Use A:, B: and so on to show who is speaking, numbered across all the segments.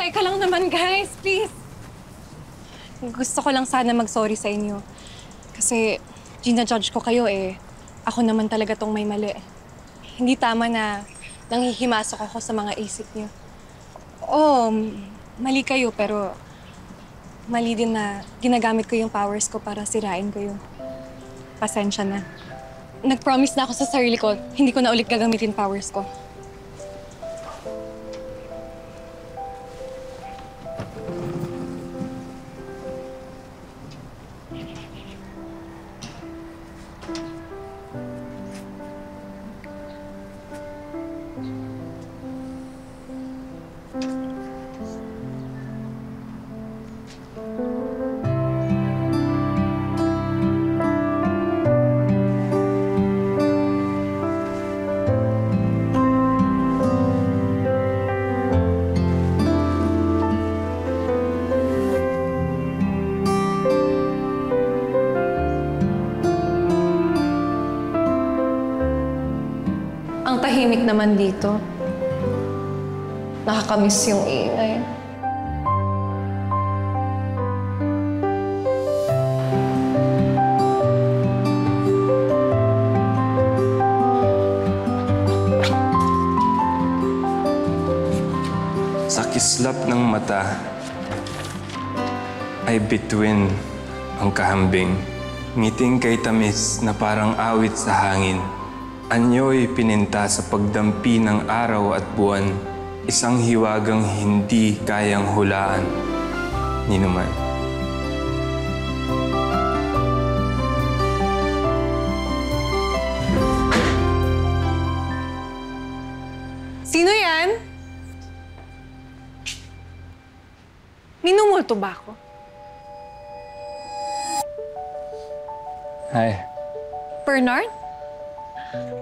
A: teka lang naman, guys. Please. Gusto ko lang sana mag-sorry sa inyo. Kasi gina-judge ko kayo eh. Ako naman talaga tong may mali. Hindi tama na nanghihimasok ako sa mga isip niyo. Oo, mali kayo pero mali din na ginagamit ko yung powers ko para sirain ko yung pasensya na. Nag-promise na ako sa sarili ko, hindi ko na ulit gagamitin powers ko. Ang tahimik naman dito. Nakakamiss yung ingay.
B: Sa kislap ng mata ay bituin ang kahambing. Ngiting kay tamis na parang awit sa hangin. Anyo'y pininta sa pagdampi ng araw at buwan. Isang hiwagang hindi kayang hulaan ni numan.
A: Sino yan? Minumulto ba ako?
B: Hi.
A: Bernard?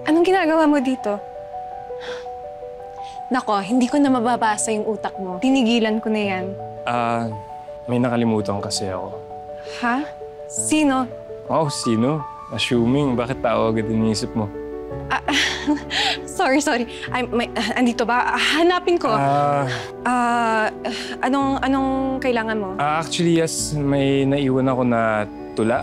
A: Anong ginagawa mo dito? Nako, hindi ko na mababasa yung utak mo. Tinigilan ko na yan.
B: May nakalimutan kasi ako.
A: Ha? Sino?
B: Oh, sino? Assuming, bakit tao agad iniisip mo?
A: Sorry. Andito ba? Hanapin ko. Anong kailangan mo?
B: Actually, yes, may naiwan ako na tula.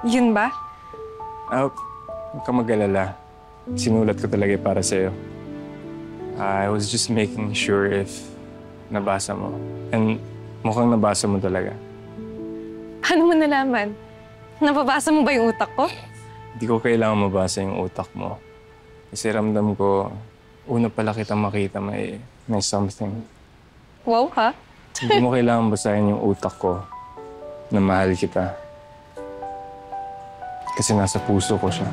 A: Yun ba?
B: Huwag ka mag-alala. Sinulat ko talaga para sa'yo. I was just making sure if nabasa mo. And mukhang nabasa mo talaga.
A: Ano mo nalaman? Nababasa mo ba yung utak ko?
B: Hindi ko kailangan mabasa yung utak mo. Kasi ramdam ko, una pala kitang makita may something.
A: Wow, ha?
B: Hindi mo kailangan basahin yung utak ko na mahal kita. Kasi nasa puso ko siya.